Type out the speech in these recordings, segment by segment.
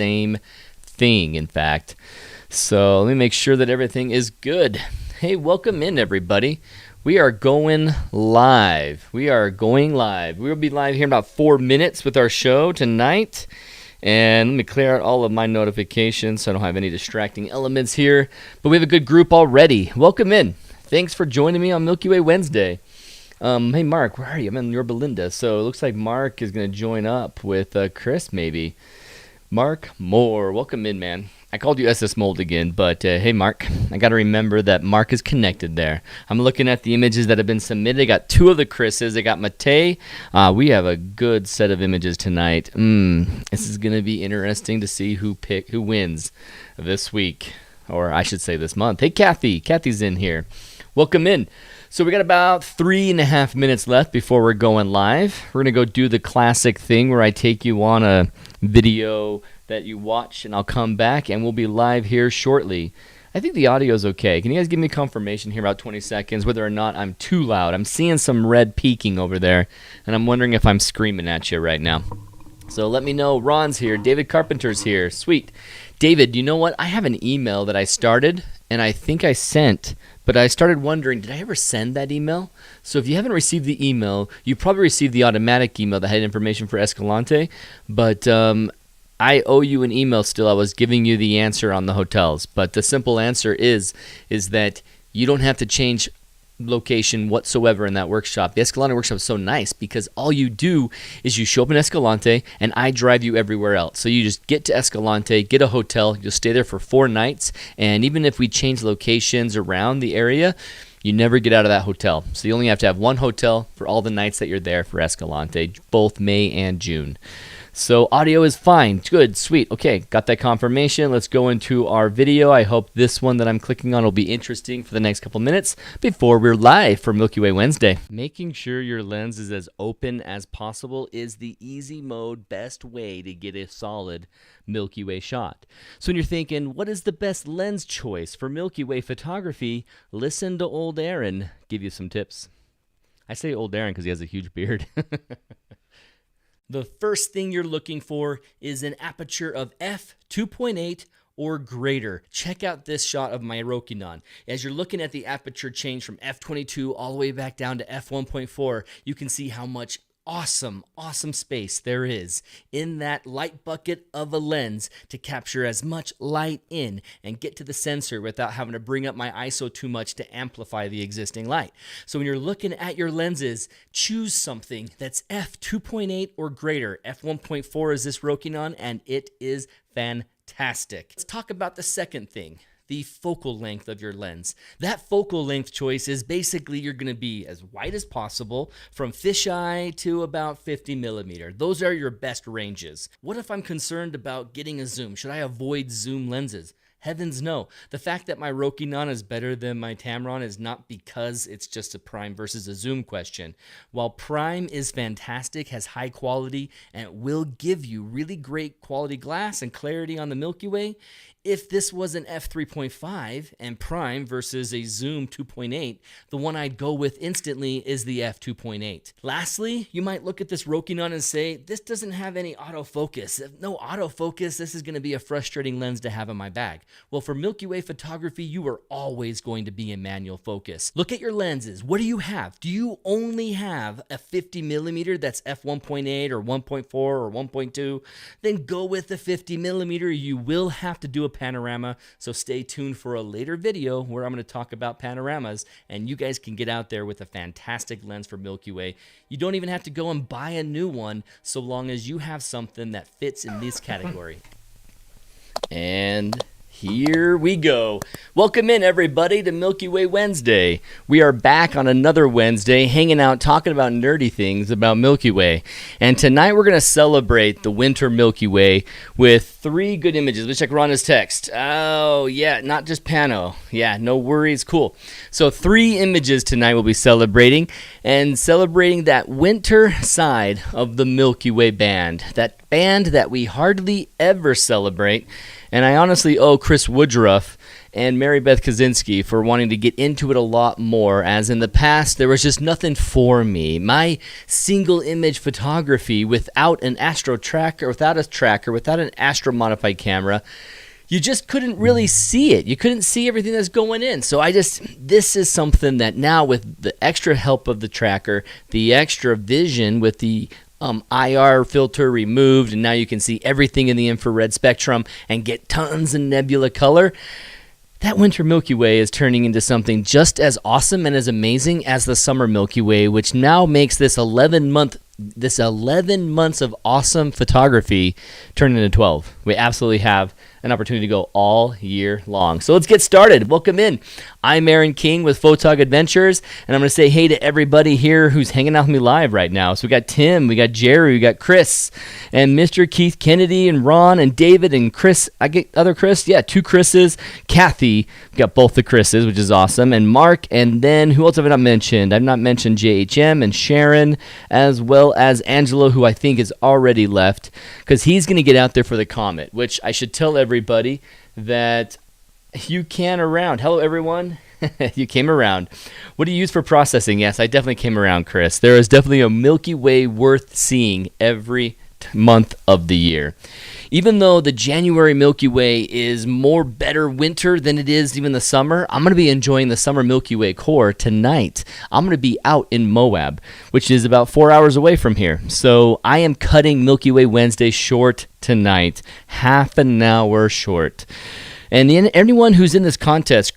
same thing, in fact. So let me make sure that everything is good. Hey, welcome in, everybody. We are going live. We will be live here in about 4 minutes with our show tonight. And let me clear out all of my notifications so I don't have any distracting elements here. But we have a good group already. Welcome in. Thanks for joining me on Milky Way Wednesday. Hey, Mark, where are you? I'm in Yorba Linda. So it looks like Mark is going to join up with Chris, maybe. Mark Moore, welcome in, man. I called you SS Mold again, but hey, Mark, I got to remember that Mark is connected there. I'm looking at the images that have been submitted. I got 2 of the Chris's. I got Matei. We have a good set of images tonight. This is going to be interesting to see who wins this week, or I should say this month. Hey, Kathy. Kathy's in here. Welcome in. So we got about 3.5 minutes left before we're going live. We're going to go do the classic thing where I take you on a video that you watch, and I'll come back, and we'll be live here shortly. I think the audio is okay. Can you guys give me confirmation here about 20 seconds whether or not I'm too loud? I'm seeing some red peaking over there, and I'm wondering if I'm screaming at you right now. So let me know. Ron's here. David Carpenter's here. Sweet. David, you know what? I have an email that I started, and I think I sent, but I started wondering, did I ever send that email? So if you haven't received the email, you probably received the automatic email that had information for Escalante, but I owe you an email still. I was giving you the answer on the hotels, but the simple answer is that you don't have to change location whatsoever in that workshop. The Escalante workshop is so nice because all you do is you show up in Escalante and I drive you everywhere else. So you just get to Escalante, get a hotel, you'll stay there for 4 nights, and even if we change locations around the area, you never get out of that hotel. So you only have to have 1 hotel for all the nights that you're there for Escalante, both May and June. So audio is fine. Good, sweet. Okay, got that confirmation. Let's go into our video. I hope this one that I'm clicking on will be interesting for the next couple minutes before we're live for Milky Way Wednesday. Making sure your lens is as open as possible is the easy mode best way to get a solid Milky Way shot. So when you're thinking, what is the best lens choice for Milky Way photography? Listen to old Aaron give you some tips. I say old Aaron because he has a huge beard. The first thing you're looking for is an aperture of f2.8 or greater. Check out this shot of my Rokinon. As you're looking at the aperture change from f22 all the way back down to f1.4, you can see how much awesome space there is in that light bucket of a lens to capture as much light in and get to the sensor without having to bring up my ISO too much to amplify the existing light. So when you're looking at your lenses, choose something that's f2.8 or greater. f1.4 is this Rokinon, and it is fantastic. Let's talk about the second thing. The focal length of your lens. That focal length choice is basically you're going to be as wide as possible from fisheye to about 50 millimeter. Those are your best ranges. What if I'm concerned about getting a zoom? Should I avoid zoom lenses? Heavens no. The fact that my Rokinon is better than my Tamron is not because it's just a prime versus a zoom question. While prime is fantastic, has high quality, and it will give you really great quality glass and clarity on the Milky Way, if this was an f3.5 and prime versus a zoom 2.8, the one I'd go with instantly is the f2.8. Lastly, you might look at this Rokinon and say, this doesn't have any autofocus. If no autofocus, this is going to be a frustrating lens to have in my bag. Well, for Milky Way photography, you are always going to be in manual focus. Look at your lenses. What do you have? Do you only have a 50 millimeter that's f1.8 or 1.4 or 1.2? Then go with the 50 millimeter. You will have to do a panorama, so stay tuned for a later video where I'm going to talk about panoramas, and you guys can get out there with a fantastic lens for Milky Way. You don't even have to go and buy a new one so long as you have something that fits in this category. And here we go. Welcome in, everybody, to Milky Way Wednesday. We are back on another Wednesday, hanging out, talking about nerdy things about Milky Way. And tonight we're going to celebrate the Winter Milky Way with 3 good images. Let's check Rhonda's text. Oh, yeah, not just Pano. Yeah, no worries. Cool. So 3 images tonight we'll be celebrating, and celebrating that winter side of the Milky Way band. That band that we hardly ever celebrate. And I honestly owe Chris Woodruff and Mary Beth Kaczynski for wanting to get into it a lot more, as in the past there was just nothing for me. My single image photography without an astro tracker, without an astro modified camera, you just couldn't really see it. You couldn't see everything that's going in. So this is something that now, with the extra help of the tracker, the extra vision with the IR filter removed, and now you can see everything in the infrared spectrum and get tons of nebula color. That Winter Milky Way is turning into something just as awesome and as amazing as the Summer Milky Way, which now makes this 11 months of awesome photography turn into 12. We absolutely have an opportunity to go all year long. So let's get started. Welcome in. I'm Aaron King with Photog Adventures, and I'm going to say hey to everybody here who's hanging out with me live right now. So we got Tim, we got Jerry, we got Chris, and Mr. Keith Kennedy, and Ron, and David, and Chris. I get other Chris? Yeah, two Chris's. Kathy, we got both the Chris's, which is awesome, and Mark, and then who else have I not mentioned? I've not mentioned JHM and Sharon, as well as Angelo, who I think is already left, because he's going to get out there for the comet, which I should tell everybody that you can around. Hello, everyone. You came around. What do you use for processing? Yes, I definitely came around, Chris. There is definitely a Milky Way worth seeing every month of the year. Even though the January Milky Way is more better winter than it is even the summer, I'm going to be enjoying the summer Milky Way core tonight. I'm going to be out in Moab, which is about 4 hours away from here. So I am cutting Milky Way Wednesday short tonight, half an hour short. And anyone who's in this contest,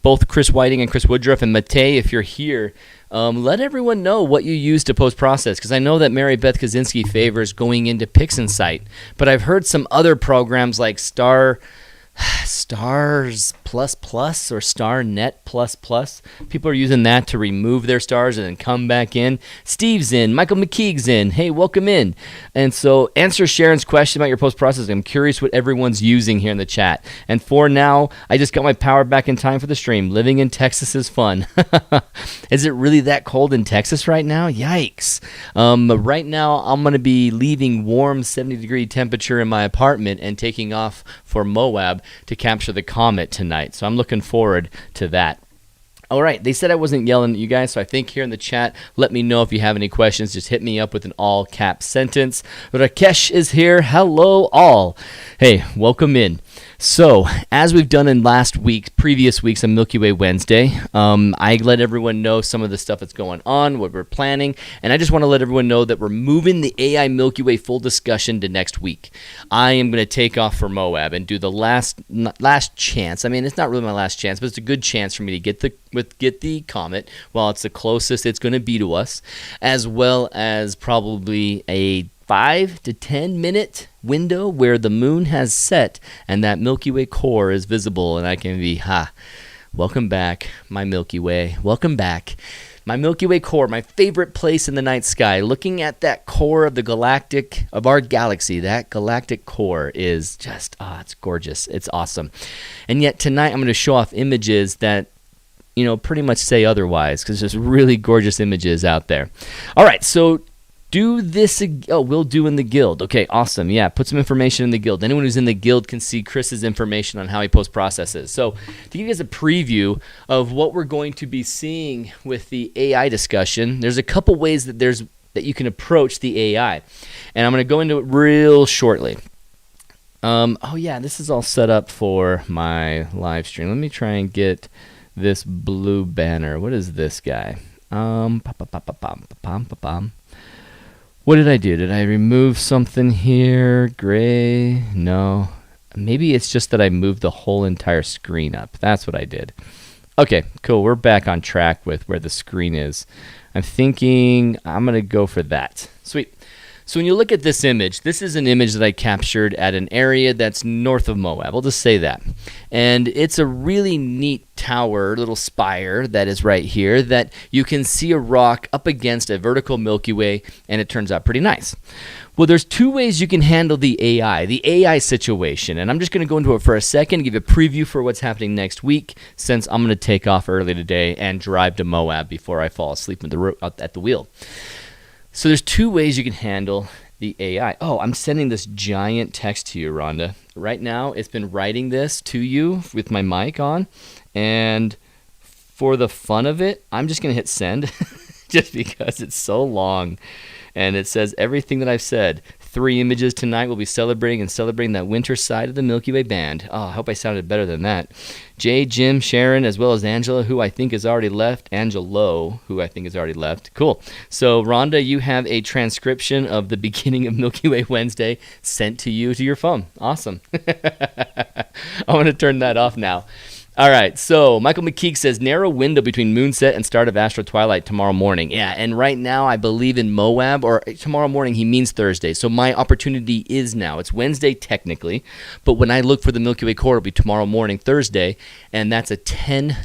both Chris Whiting and Chris Woodruff, and Matei, if you're here, let everyone know what you use to post-process, because I know that Mary Beth Kaczynski favors going into PixInsight, but I've heard some other programs like Stars Plus Plus or StarNet Plus Plus. People are using that to remove their stars and then come back in. Steve's in. Michael McKeague's in. Hey, welcome in. And so answer Sharon's question about your post-processing. I'm curious what everyone's using here in the chat. And for now, I just got my power back in time for the stream. Living in Texas is fun. Is it really that cold in Texas right now? Yikes. Right now, I'm going to be leaving warm 70-degree temperature in my apartment and taking off for Moab to capture the comet tonight. So I'm looking forward to that. All right, they said I wasn't yelling at you guys, so I think here in the chat, let me know if you have any questions. Just hit me up with an all-cap sentence. Rakesh is here. Hello, all. Hey, welcome in. So, as we've done in previous weeks on Milky Way Wednesday, I let everyone know some of the stuff that's going on, what we're planning, and I just want to let everyone know that we're moving the AI Milky Way full discussion to next week. I am going to take off for Moab and do the last chance. I mean, it's not really my last chance, but it's a good chance for me to get the comet while it's the closest it's going to be to us, as well as probably a 5 to 10 minute window where the moon has set and that Milky Way core is visible, and I can be, welcome back, my Milky Way. Welcome back. My Milky Way core, my favorite place in the night sky. Looking at that core of our galaxy, that galactic core is just, it's gorgeous. It's awesome. And yet tonight I'm going to show off images that pretty much say otherwise, because there's really gorgeous images out there. All right, so do this. We'll do in the guild. Okay, awesome. Yeah, put some information in the guild. Anyone who's in the guild can see Chris's information on how he post-processes. So to give you guys a preview of what we're going to be seeing with the AI discussion, there's a couple ways that you can approach the AI, and I'm going to go into it real shortly. This is all set up for my live stream. Let me try and get this blue banner. What is this guy? What did I do? Did I remove something here? Gray? No. Maybe it's just that I moved the whole entire screen up. That's what I did. Okay, cool. We're back on track with where the screen is. I'm thinking I'm going to go for that. Sweet. So when you look at this image, this is an image that I captured at an area that's north of Moab. I'll just say that. And it's a really neat tower, little spire that is right here that you can see a rock up against a vertical Milky Way, and it turns out pretty nice. Well, there's two ways you can handle the AI situation, and I'm just going to go into it for a second, give you a preview for what's happening next week, since I'm going to take off early today and drive to Moab before I fall asleep at the wheel. So there's two ways you can handle the AI. Oh, I'm sending this giant text to you, Rhonda. Right now, it's been writing this to you with my mic on, and for the fun of it, I'm just going to hit send just because it's so long. And it says everything that I've said. 3 images tonight. We'll be celebrating that winter side of the Milky Way band. Oh, I hope I sounded better than that. Jay, Jim, Sharon, as well as Angela, who I think has already left. Angelo, who I think has already left. Cool. So, Rhonda, you have a transcription of the beginning of Milky Way Wednesday sent to you to your phone. Awesome. I'm going to turn that off now. All right, so Michael McKeek says, narrow window between moonset and start of astro twilight tomorrow morning. Yeah, and right now I believe in Moab, or tomorrow morning he means Thursday. So my opportunity is now. It's Wednesday technically, but when I look for the Milky Way core, it'll be tomorrow morning, Thursday, and that's a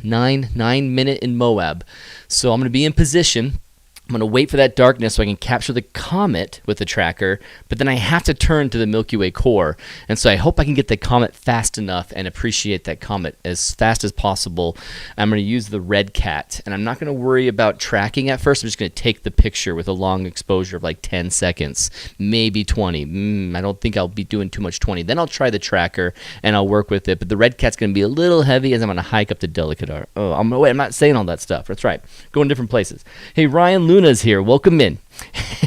9 minute in Moab. So I'm going to be in position. I'm going to wait for that darkness so I can capture the comet with the tracker, but then I have to turn to the Milky Way core. And so I hope I can get the comet fast enough and appreciate that comet as fast as possible. I'm going to use the red cat, and I'm not going to worry about tracking at first. I'm just going to take the picture with a long exposure of like 10 seconds, maybe 20. I don't think I'll be doing too much 20. Then I'll try the tracker, and I'll work with it. But the red cat's going to be a little heavy as I'm going to hike up to Delicate Art. Oh, I'm not saying all that stuff. That's right. Going different places. Hey, Ryan Luna's here. Welcome in.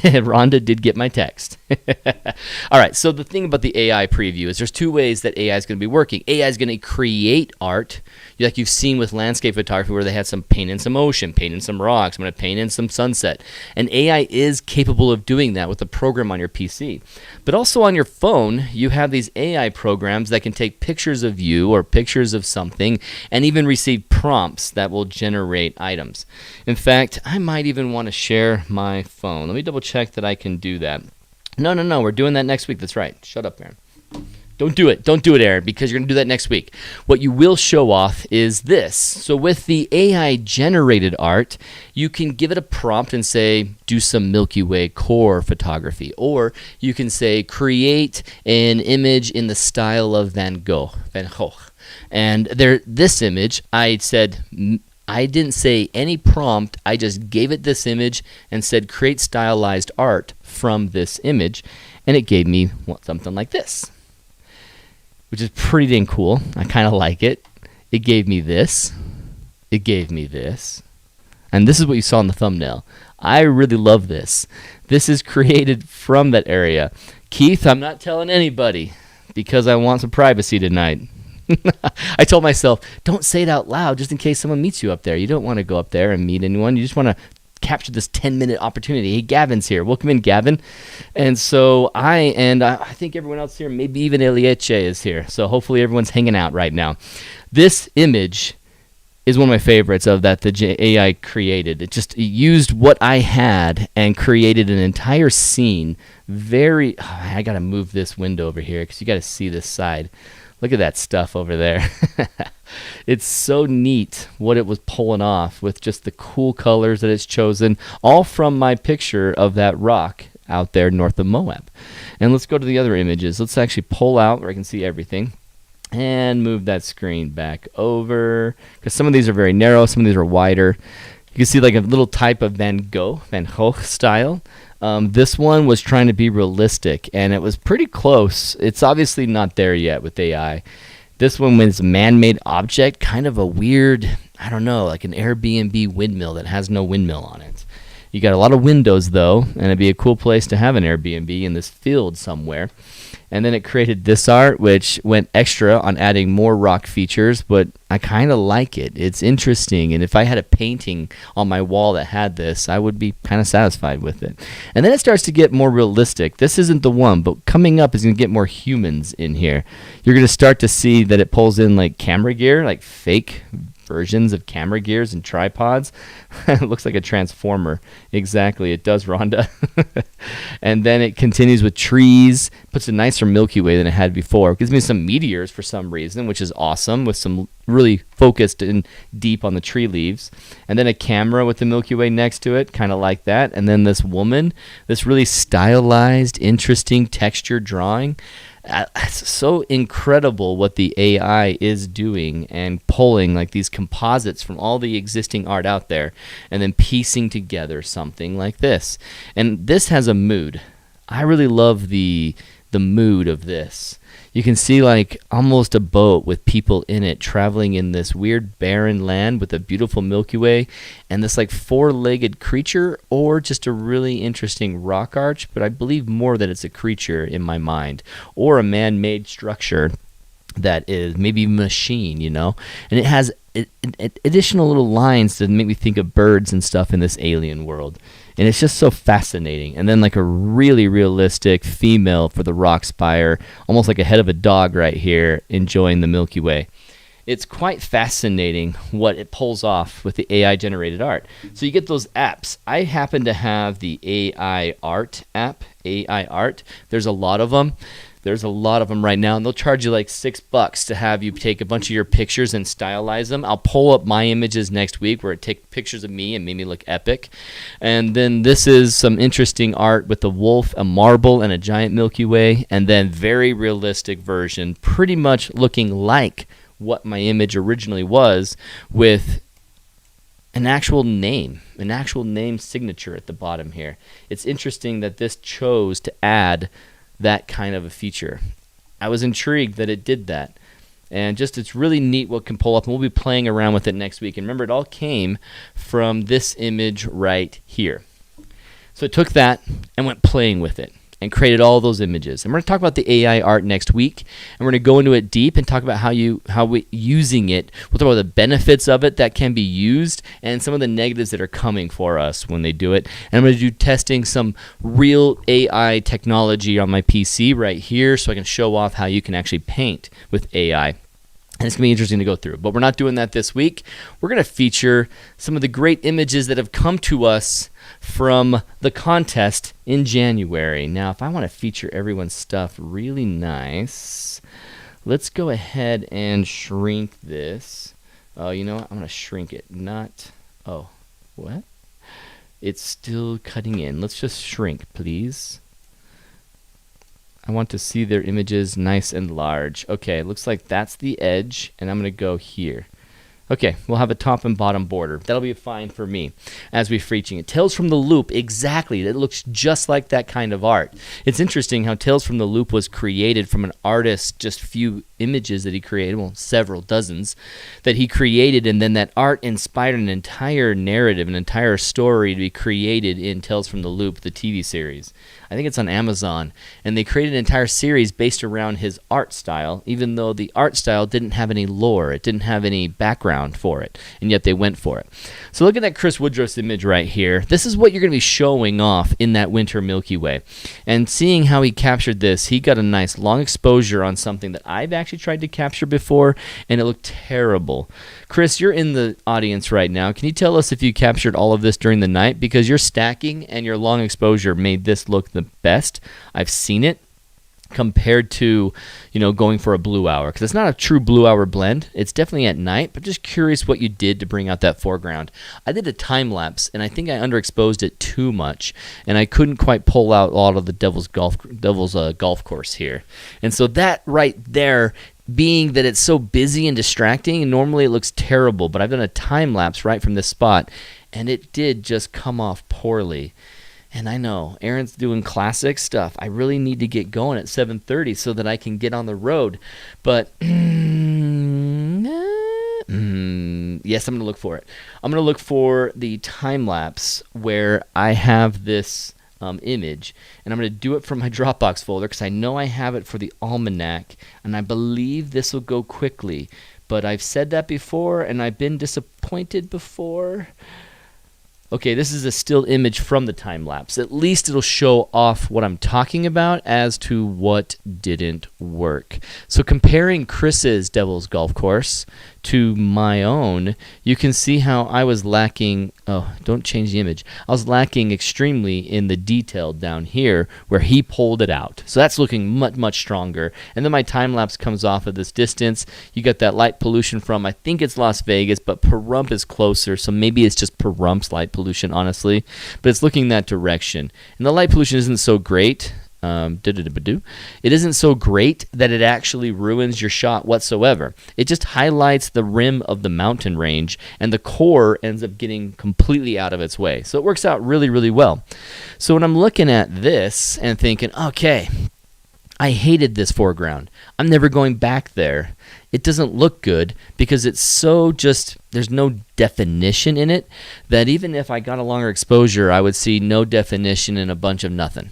Rhonda did get my text. All right, so the thing about the AI preview is there's 2 ways that AI is going to be working. AI is going to create art, like you've seen with landscape photography where they had some paint in some ocean, paint in some rocks, I'm going to paint in some sunset. And AI is capable of doing that with a program on your PC. But also on your phone, you have these AI programs that can take pictures of you or pictures of something and even receive prompts that will generate items. In fact, I might even want to share my phone. Let me double check that I can do that. No, we're doing that next week. That's right. Shut up, Aaron. Don't do it, Aaron, because you're going to do that next week. What you will show off is this. So with the AI-generated art, you can give it a prompt and say, do some Milky Way core photography. Or you can say, create an image in the style of Van Gogh. And this image, I didn't say any prompt. I just gave it this image and said, create stylized art from this image. And it gave me something like this, which is pretty dang cool. I kind of like it. It gave me this. It gave me this. And this is what you saw in the thumbnail. I really love this. This is created from that area. Keith, I'm not telling anybody because I want some privacy tonight. I told myself, don't say it out loud just in case someone meets you up there. You don't want to go up there and meet anyone. You just want to capture this 10-minute opportunity. Hey, Gavin's here. Welcome in, Gavin. And so I think everyone else here, maybe even Elieche is here. So hopefully everyone's hanging out right now. This image is one of my favorites of that the AI created. It used what I had and created an entire scene. I got to move this window over here because you got to see this side. Look at that stuff over there. It's so neat what it was pulling off with just the cool colors that it's chosen, all from my picture of that rock out there north of Moab. And let's go to the other images. Let's actually pull out where I can see everything and move that screen back over because some of these are very narrow, some of these are wider. You can see like a little type of Van Gogh style. This one was trying to be realistic, and it was pretty close. It's obviously not there yet with AI. This one was a man-made object, kind of a weird, I don't know, like an Airbnb windmill that has no windmill on it. You got a lot of windows, though, and it'd be a cool place to have an Airbnb in this field somewhere. And then it created this art, which went extra on adding more rock features, but I kind of like it. It's interesting, and if I had a painting on my wall that had this, I would be kind of satisfied with it. And then it starts to get more realistic. This isn't the one, but coming up is going to get more humans in here. You're going to start to see that it pulls in like camera gear, like fake versions of camera gears and tripods. It looks like a transformer. Exactly, it does, Rhonda. And then it continues with trees, puts a nicer Milky Way than it had before. It gives me some meteors for some reason, which is awesome, with some really focused and deep on the tree leaves. And then a camera with the Milky Way next to it, kind of like that. And then this woman, this really stylized, interesting texture drawing. It's so incredible what the AI is doing and pulling like these composites from all the existing art out there and then piecing together something like this. And this has a mood. I really love the mood of this. You can see like almost a boat with people in it traveling in this weird barren land with a beautiful Milky Way and this like four-legged creature, or just a really interesting rock arch, but I believe more that it's a creature in my mind, or a man-made structure that is maybe a machine, and it has additional little lines to make me think of birds and stuff in this alien world. And it's just so fascinating. And then like a really realistic female for the rock spire, almost like a head of a dog right here, enjoying the Milky Way. It's quite fascinating what it pulls off with the AI-generated art. So you get those apps. I happen to have the AI Art app, AI Art. There's a lot of them. There's a lot of them right now, and they'll charge you like $6 to have you take a bunch of your pictures and stylize them. I'll pull up my images next week where it takes pictures of me and made me look epic. And then this is some interesting art with a wolf, a marble, and a giant Milky Way, and then very realistic version, pretty much looking like what my image originally was, with an actual name signature at the bottom here. It's interesting that this chose to add that kind of a feature. I was intrigued that it did that. And just it's really neat what can pull up, and we'll be playing around with it next week. And remember, it all came from this image right here. So it took that and went playing with it and created all those images. And we're going to talk about the AI art next week, and we're going to go into it deep and talk about how we using it. We'll talk about the benefits of it that can be used and some of the negatives that are coming for us when they do it. And I'm going to do testing some real AI technology on my PC right here so I can show off how you can actually paint with AI. And it's going to be interesting to go through. But we're not doing that this week. We're going to feature some of the great images that have come to us from the contest in January. Now, if I want to feature everyone's stuff really nice, let's go ahead and shrink this. Oh, you know what? I'm going to shrink it. What? It's still cutting in. Let's just shrink, please. I want to see their images nice and large. Okay, looks like that's the edge, and I'm going to go here. Okay, we'll have a top and bottom border. That'll be fine for me as we're featuring it. Tales from the Loop, exactly. It looks just like that kind of art. It's interesting how Tales from the Loop was created from an artist, just few images that he created, well, several dozens, that he created, and then that art inspired an entire narrative, an entire story to be created in Tales from the Loop, the TV series. I think it's on Amazon, and they created an entire series based around his art style, even though the art style didn't have any lore, it didn't have any background for it, and yet they went for it. So look at that Chris Woodruff's image right here. This is what you're going to be showing off in that Winter Milky Way. And seeing how he captured this, he got a nice long exposure on something that I've actually tried to capture before, and it looked terrible. Chris, you're in the audience right now. Can you tell us if you captured all of this during the night? Because your stacking and your long exposure made this look the best I've seen it, compared to, going for a blue hour, because it's not a true blue hour blend. It's definitely at night, but just curious what you did to bring out that foreground. I did a time lapse, and I think I underexposed it too much, and I couldn't quite pull out a lot of the Devil's golf course here. And so that right there, being that it's so busy and distracting, and normally it looks terrible, but I've done a time lapse right from this spot, and it did just come off poorly. And I know, Aaron's doing classic stuff. I really need to get going at 7:30 so that I can get on the road. But, yes, I'm going to look for it. I'm going to look for the time-lapse where I have this image. And I'm going to do it from my Dropbox folder because I know I have it for the almanac. And I believe this will go quickly. But I've said that before, and I've been disappointed before. Okay, this is a still image from the time lapse. At least it'll show off what I'm talking about as to what didn't work. So comparing Chris's Devil's Golf Course to my own, you can see how I was lacking. Oh, don't change the image. I was lacking extremely in the detail down here where he pulled it out. So that's looking much, much stronger. And then my time lapse comes off of this distance. You got that light pollution from, I think it's Las Vegas, but Pahrump is closer. So maybe it's just Pahrump's light pollution, honestly. But it's looking that direction. And the light pollution isn't so great. It isn't so great that it actually ruins your shot whatsoever. It just highlights the rim of the mountain range, and the core ends up getting completely out of its way. So it works out really, really well. So when I'm looking at this and thinking, okay, I hated this foreground. I'm never going back there. It doesn't look good because it's so just, there's no definition in it, that even if I got a longer exposure, I would see no definition and a bunch of nothing.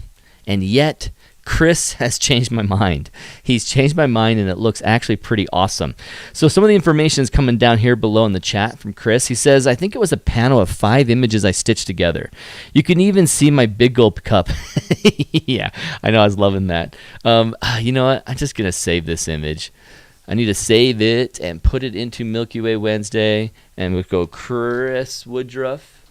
And yet, Chris has changed my mind. He's changed my mind, and it looks actually pretty awesome. So some of the information is coming down here below in the chat from Chris. He says, I think it was a panel of 5 images I stitched together. You can even see my big gulp cup. Yeah, I know, I was loving that. You know what? I'm just going to save this image. I need to save it and put it into Milky Way Wednesday, and we'll go Chris Woodruff.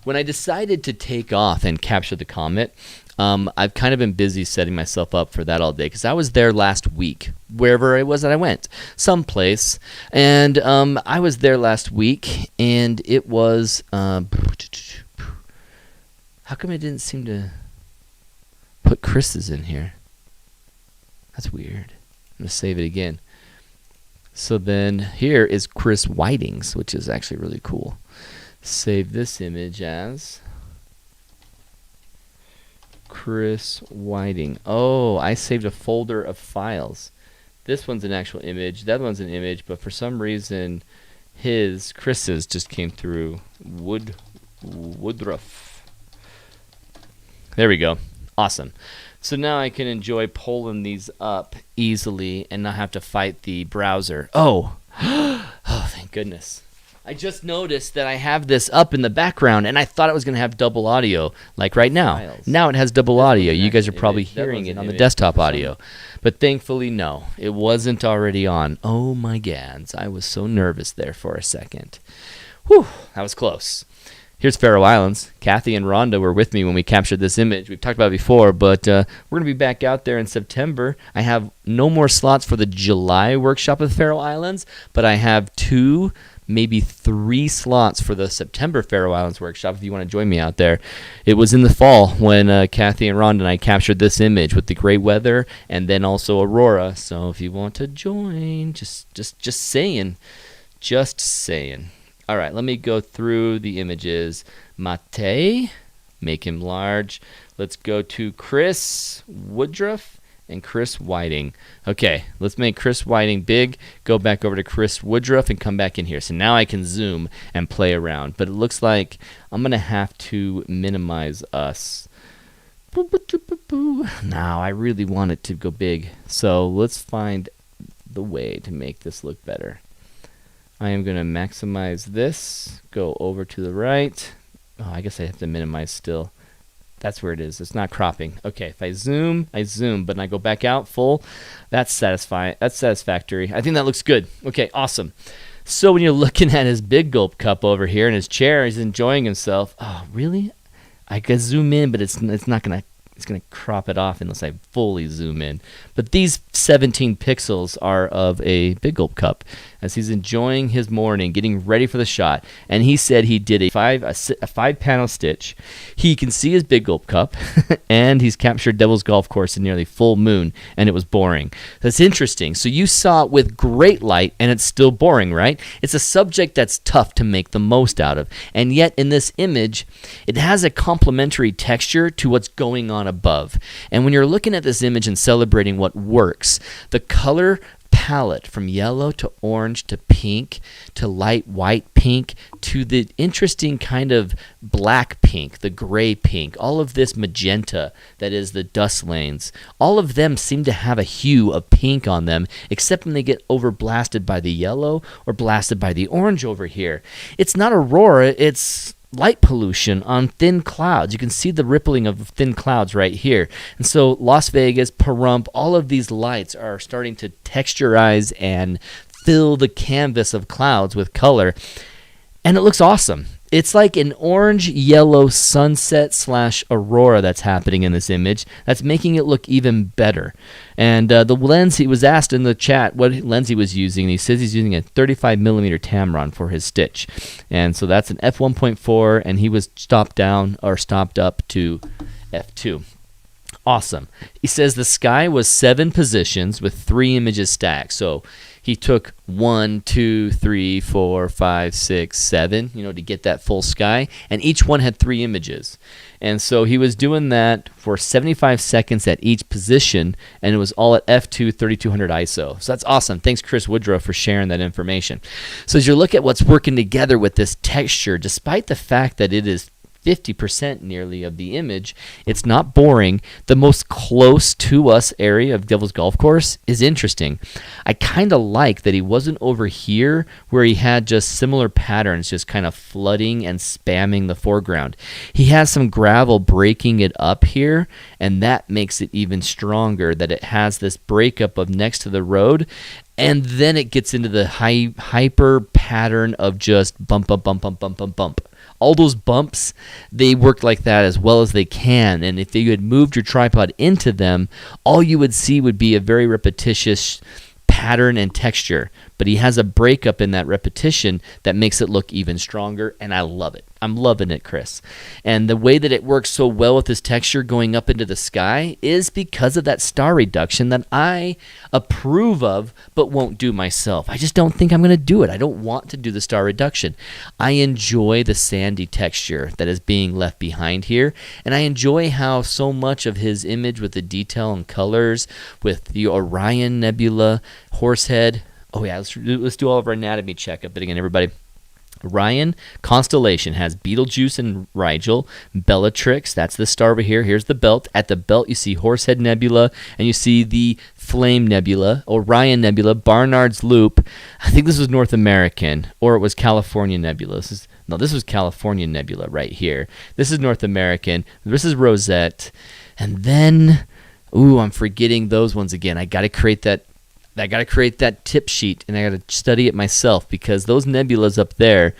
When I decided to take off and capture the comet, I've kind of been busy setting myself up for that all day because I was there last week, wherever it was that I went, someplace. And I was there last week, and it was, how come I didn't seem to put Chris's in here? That's weird. I'm going to save it again. So then here is Chris Whiting's, which is actually really cool. Save this image as Chris Whiting. Oh, I saved a folder of files. This one's an actual image. That one's an image, but for some reason, Chris's just came through. Woodruff. There we go. Awesome. So now I can enjoy pulling these up easily and not have to fight the browser. Oh, oh, thank goodness. I just noticed that I have this up in the background, and I thought it was going to have double audio, like right now. Files. Now it has double audio. You guys are probably hearing it on the desktop audio. But thankfully, no. It wasn't already on. Oh, my gads. I was so nervous there for a second. Whew, that was close. Here's Faroe Islands. Kathy and Rhonda were with me when we captured this image. We've talked about it before, but we're going to be back out there in September. I have no more slots for the July workshop of the Faroe Islands, but I have 2, maybe 3 slots for the September Faroe Islands workshop if you want to join me out there. It was in the fall when Kathy and Rhonda and I captured this image with the great weather and then also Aurora. So if you want to join, just saying. Just saying. All right, let me go through the images. Mate, make him large. Let's go to Chris Woodruff and Chris Whiting. Okay, let's make Chris Whiting big, go back over to Chris Woodruff, and come back in here. So now I can zoom and play around. But it looks like I'm going to have to minimize us. Now, I really want it to go big. So let's find the way to make this look better. I am going to maximize this, go over to the right. Oh, I guess I have to minimize still. That's where it is. It's not cropping. Okay, if I zoom, but I go back out full. That's satisfying. That's satisfactory. I think that looks good. Okay, awesome. So when you're looking at his big gulp cup over here in his chair, he's enjoying himself. Oh, really? I could zoom in, but it's not going to. It's going to crop it off unless I fully zoom in. But these 17 pixels are of a big gulp cup as he's enjoying his morning, getting ready for the shot. And he said he did a 5-panel stitch. He can see his big gulp cup, and he's captured Devil's Golf Course in nearly full moon, and it was boring. That's interesting. So you saw it with great light, and it's still boring, right? It's a subject that's tough to make the most out of. And yet in this image, it has a complementary texture to what's going on above. And when you're looking at this image and celebrating what works, the color palette from yellow to orange to pink to light white pink to the interesting kind of black pink, the gray pink, all of this magenta that is the dust lanes, all of them seem to have a hue of pink on them, except when they get overblasted by the yellow or blasted by the orange over here. It's not aurora, it's light pollution on thin clouds. You can see the rippling of thin clouds right here. And so Las Vegas, Pahrump, all of these lights are starting to texturize and fill the canvas of clouds with color. And it looks awesome. It's like an orange-yellow sunset / aurora that's happening in this image that's making it look even better. And the lens, he was asked in the chat what lens he was using, and he says he's using a 35mm Tamron for his stitch. And so that's an f1.4, and he was stopped up to f2. Awesome. He says the sky was 7 positions with 3 images stacked. So he took 1, 2, 3, 4, 5, 6, 7, to get that full sky, and each one had 3 images. And so he was doing that for 75 seconds at each position, and it was all at f2 3200 ISO. So that's awesome. Thanks, Chris Woodruff, for sharing that information. So as you look at what's working together with this texture, despite the fact that it is 50% nearly of the image, it's not boring. The most close to us area of Devil's Golf Course is interesting. I kind of like that he wasn't over here where he had just similar patterns just kind of flooding and spamming the foreground. He has some gravel breaking it up here, and that makes it even stronger that it has this breakup of next to the road. And then it gets into the hyper pattern of just bump, bump, bump, bump, bump, bump, bump. All those bumps, they work like that as well as they can. And if you had moved your tripod into them, all you would see would be a very repetitious pattern and texture. But he has a breakup in that repetition that makes it look even stronger, and I love it. I'm loving it, Chris. And the way that it works so well with this texture going up into the sky is because of that star reduction that I approve of but won't do myself. I just don't think I'm going to do it. I don't want to do the star reduction. I enjoy the sandy texture that is being left behind here, and I enjoy how so much of his image with the detail and colors, with the Orion Nebula, Horsehead. Oh yeah, let's do all of our anatomy checkup. But again, everybody, Orion constellation has Betelgeuse and Rigel, Bellatrix, that's the star over here. Here's the belt. At the belt, you see Horsehead Nebula, and you see the Flame Nebula, Orion Nebula, Barnard's Loop. I think this was North American, or it was California Nebula. This was California Nebula right here. This is North American. This is Rosette. And then, I'm forgetting those ones again. I got to create that tip sheet, and I got to study it myself, because those nebulas up there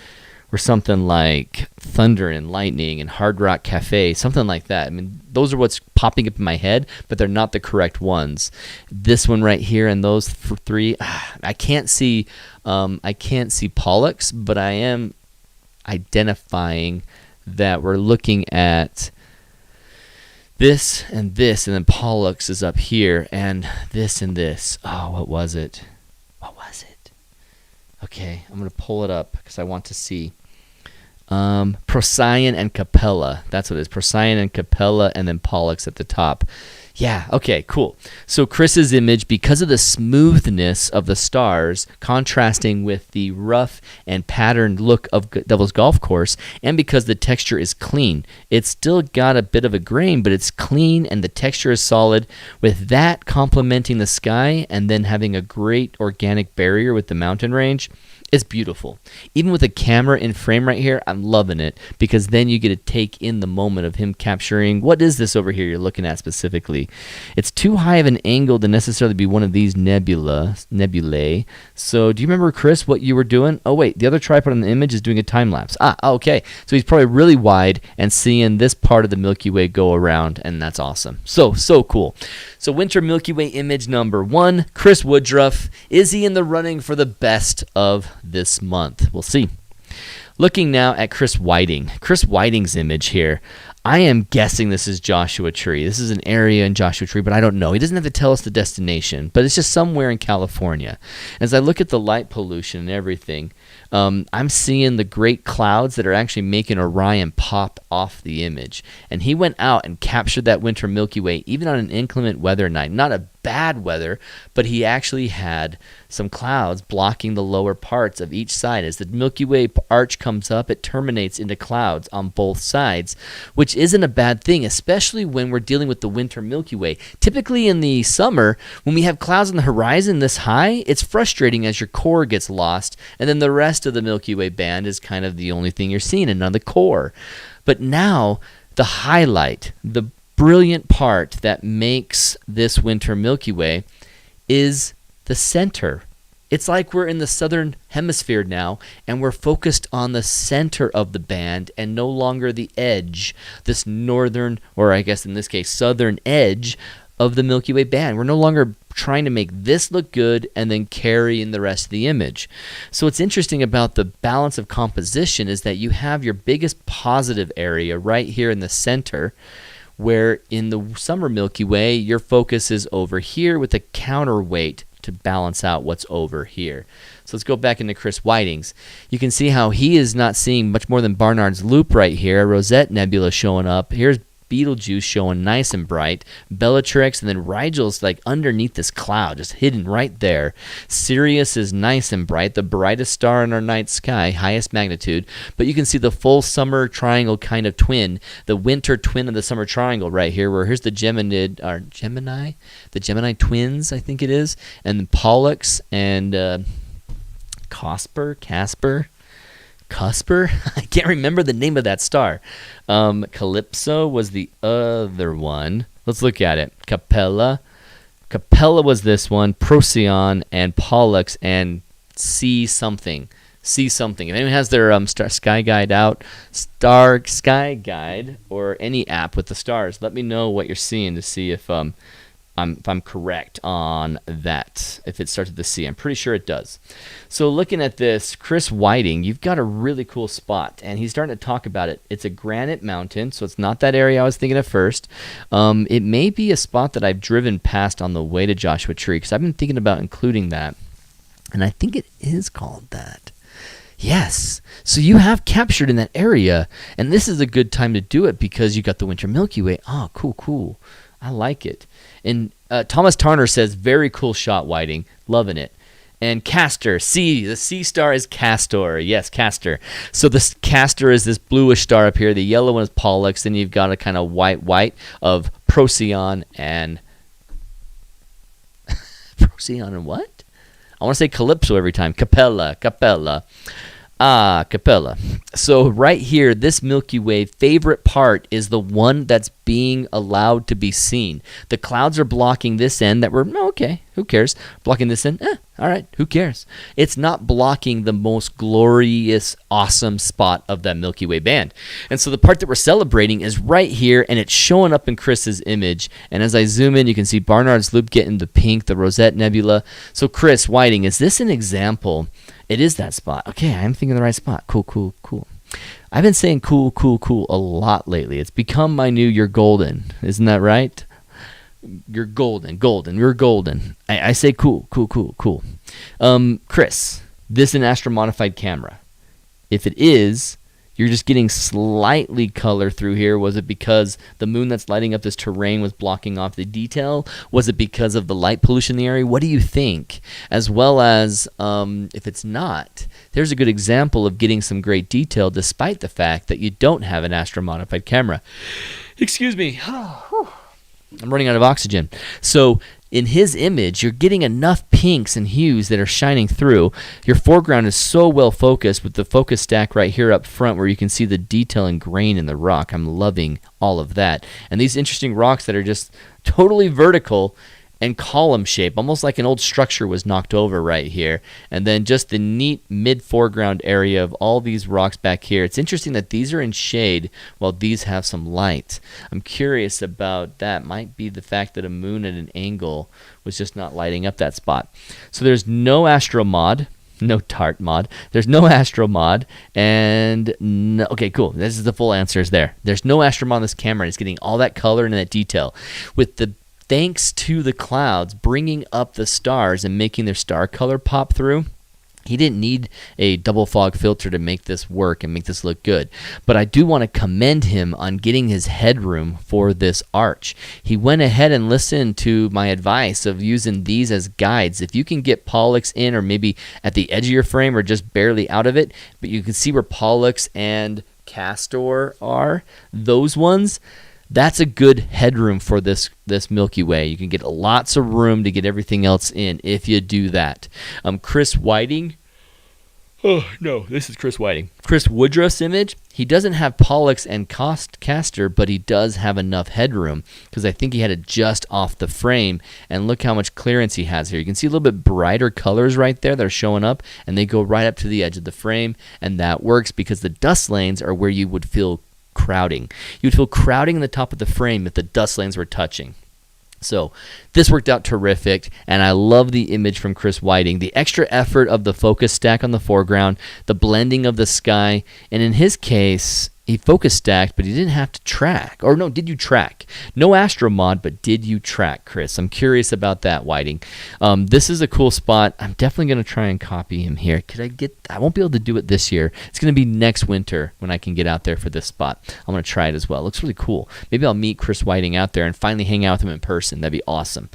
were something like Thunder and Lightning and Hard Rock Cafe, something like that. I mean, those are what's popping up in my head, but they're not the correct ones. This one right here and those 3, I can't see Pollux, but I am identifying that we're looking at this, and then Pollux is up here, and this and this. Oh, what was it? Okay, I'm going to pull it up because I want to see. Procyon and Capella. That's what it is. Procyon and Capella, and then Pollux at the top. Yeah, okay, cool. So Chris's image, because of the smoothness of the stars, contrasting with the rough and patterned look of Devil's Golf Course, and because the texture is clean. It's still got a bit of a grain, but it's clean and the texture is solid. With that complementing the sky and then having a great organic barrier with the mountain range, it's beautiful. Even with a camera in frame right here, I'm loving it, because then you get to take in the moment of him capturing, what is this over here you're looking at specifically? It's too high of an angle to necessarily be one of these nebulae. So do you remember, Chris, what you were doing? Oh wait, the other tripod on the image is doing a time lapse. Okay. So he's probably really wide and seeing this part of the Milky Way go around, and that's awesome. So cool. So Winter Milky Way image number 1, Chris Woodruff. Is he in the running for the best of this month? We'll see. Looking now at Chris Whiting. Chris Whiting's image here. I am guessing this is Joshua Tree. This is an area in Joshua Tree, but I don't know. He doesn't have to tell us the destination, but it's just somewhere in California. As I look at the light pollution and everything, I'm seeing the great clouds that are actually making Orion pop off the image. And he went out and captured that Winter Milky Way, even on an inclement weather night. Not a bad weather, but he actually had some clouds blocking the lower parts of each side. As the Milky Way arch comes up, it terminates into clouds on both sides, which isn't a bad thing, especially when we're dealing with the Winter Milky Way. Typically in the summer, when we have clouds on the horizon this high, it's frustrating as your core gets lost, and then the rest of the Milky Way band is kind of the only thing you're seeing, and not the core. But now, the highlight, the brilliant part that makes this Winter Milky Way is the center. It's like we're in the southern hemisphere now, and we're focused on the center of the band and no longer the edge, this northern, or I guess in this case, southern edge of the Milky Way band. We're no longer trying to make this look good and then carry in the rest of the image. So what's interesting about the balance of composition is that you have your biggest positive area right here in the center, where in the summer Milky Way, your focus is over here with a counterweight to balance out what's over here. So let's go back into Chris Whiting's. You can see how he is not seeing much more than Barnard's Loop right here. Rosette Nebula showing up. Here's Betelgeuse showing nice and bright. Bellatrix, and then Rigel's like underneath this cloud, just hidden right there. Sirius is nice and bright, the brightest star in our night sky, highest magnitude. But you can see the full summer triangle kind of twin, the winter twin of the summer triangle right here, where here's the Gemini, the Gemini twins, I think it is, and Pollux and Casper. I can't remember the name of that star. Calypso was the other one. Let's look at it. Capella was this one. Procyon and Pollux and C something. If anyone has their Sky Guide or any app with the stars, let me know what you're seeing to see if I'm correct on that, if it starts with the C. I'm pretty sure it does. So looking at this, Chris Whiting, you've got a really cool spot, and he's starting to talk about it. It's a granite mountain, so it's not that area I was thinking of first. It may be a spot that I've driven past on the way to Joshua Tree, because I've been thinking about including that, and I think it is called that. Yes, so you have captured in that area, and this is a good time to do it because you got the Winter Milky Way. Oh, cool. I like it. And Thomas Tarner says, very cool shot, Whiting. Loving it. And Castor, the C star is Castor. Yes, Castor. So this Castor is this bluish star up here. The yellow one is Pollux. Then you've got a kind of white of Procyon and... Procyon and what? I want to say Calypso every time. Capella. Capella. So right here, this Milky Way favorite part is the one that's being allowed to be seen. The clouds are blocking this end that we're, okay, who cares? Blocking this end, all right, who cares? It's not blocking the most glorious, awesome spot of that Milky Way band. And so the part that we're celebrating is right here, and it's showing up in Chris's image. And as I zoom in, you can see Barnard's Loop getting the pink, the Rosette Nebula. So Chris Whiting, is this an example? It is that spot. Okay, I'm thinking the right spot. Cool. I've been saying cool a lot lately. It's become my new you're golden. Isn't that right? You're golden. You're golden. I say cool. Chris, this an astromodified camera? If it is, you're just getting slightly color through here. Was it because the moon that's lighting up this terrain was blocking off the detail? Was it because of the light pollution in the area? What do you think? As well as, if it's not, there's a good example of getting some great detail despite the fact that you don't have an astromodified camera. Excuse me. I'm running out of oxygen. So in his image, you're getting enough pinks and hues that are shining through. Your foreground is so well focused with the focus stack right here up front where you can see the detail and grain in the rock. I'm loving all of that. And these interesting rocks that are just totally vertical and column shape, almost like an old structure was knocked over right here. And then just the neat mid-foreground area of all these rocks back here. It's interesting that these are in shade while these have some light. I'm curious about that. Might be the fact that a moon at an angle was just not lighting up that spot. So there's no astro mod. No tart mod. There's no astro mod. And no, okay, cool. This is the full answers there. There's no astro mod on this camera. It's getting all that color and that detail. With the thanks to the clouds bringing up the stars and making their star color pop through, he didn't need a double fog filter to make this work and make this look good. But I do want to commend him on getting his headroom for this arch. He went ahead and listened to my advice of using these as guides. If you can get Pollux in or maybe at the edge of your frame or just barely out of it, but you can see where Pollux and Castor are, those ones, that's a good headroom for this Milky Way. You can get lots of room to get everything else in if you do that. Chris Whiting. Oh, no, this is Chris Whiting. Chris Woodruff's image, he doesn't have Pollux and Castor, but he does have enough headroom because I think he had it just off the frame. And look how much clearance he has here. You can see a little bit brighter colors right there that are showing up, and they go right up to the edge of the frame, and that works because the dust lanes are where you would feel crowding. You would feel crowding in the top of the frame if the dust lanes were touching. So this worked out terrific, and I love the image from Chris Whiting. The extra effort of the focus stack on the foreground, the blending of the sky, and in his case, he focus stacked, but he didn't have to track. Or no, did you track? No astro mod, but did you track, Chris? I'm curious about that, Whiting. This is a cool spot. I'm definitely going to try and copy him here. I won't be able to do it this year. It's going to be next winter when I can get out there for this spot. I'm going to try it as well. It looks really cool. Maybe I'll meet Chris Whiting out there and finally hang out with him in person. That'd be awesome.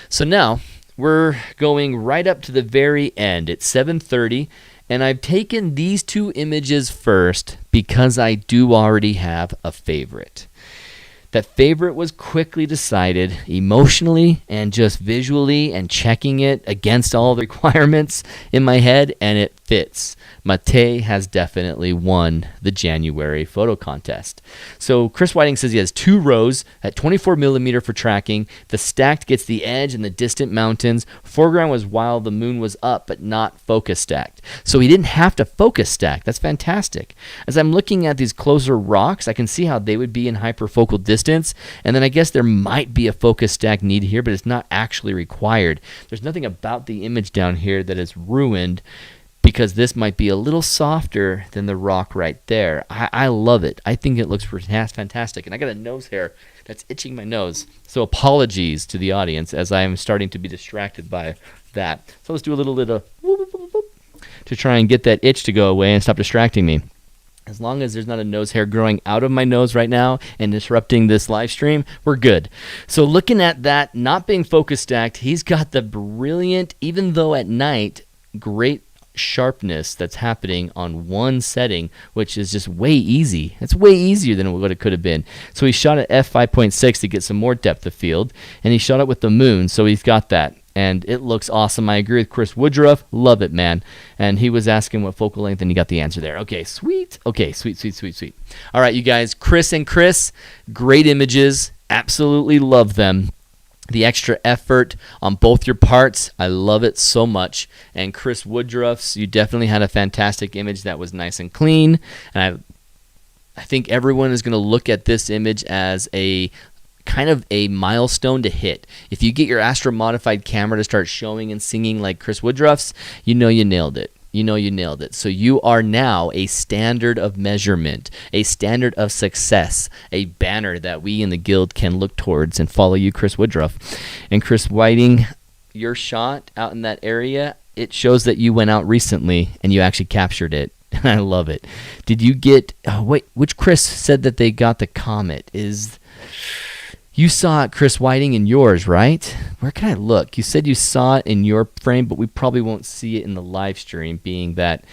So now we're going right up to the very end. It's 7:30. And I've taken these two images first because I do already have a favorite. That favorite was quickly decided emotionally and just visually and checking it against all the requirements in my head, and it fits. Mate has definitely won the January photo contest. So Chris Whiting says he has 2 rows at 24 millimeter for tracking. The stacked gets the edge and the distant mountains. Foreground was while the moon was up, but not focus stacked. So he didn't have to focus stack. That's fantastic. As I'm looking at these closer rocks, I can see how they would be in hyperfocal distance. And then I guess there might be a focus stack need here, but it's not actually required. There's nothing about the image down here that is ruined because this might be a little softer than the rock right there. I love it. I think it looks fantastic. And I got a nose hair that's itching my nose. So apologies to the audience as I am starting to be distracted by that. So let's do a little bit of whoop, whoop, whoop, whoop, to try and get that itch to go away and stop distracting me. As long as there's not a nose hair growing out of my nose right now and disrupting this live stream, we're good. So looking at that, not being focus stacked, he's got the brilliant, even though at night, great sharpness that's happening on one setting, which is just way easy. It's way easier than what it could have been. So he shot at f5.6 to get some more depth of field, and he shot it with the moon, so he's got that. And it looks awesome. I agree with Chris Woodruff. Love it, man. And he was asking what focal length, and he got the answer there. Okay, sweet. Okay, sweet. All right, you guys. Chris, great images. Absolutely love them. The extra effort on both your parts, I love it so much. And Chris Woodruff's, you definitely had a fantastic image that was nice and clean. And I think everyone is going to look at this image as a kind of a milestone to hit. If you get your Astro modified camera to start showing and singing like Chris Woodruff's, you know you nailed it. So you are now a standard of measurement, a standard of success, a banner that we in the guild can look towards and follow you, Chris Woodruff. And Chris Whiting, your shot out in that area, it shows that you went out recently and you actually captured it. I love it. Did you get, which Chris said that they got the comet? You saw it, Chris Whiting, in yours, right? Where can I look? You said you saw it in your frame, but we probably won't see it in the live stream, being that,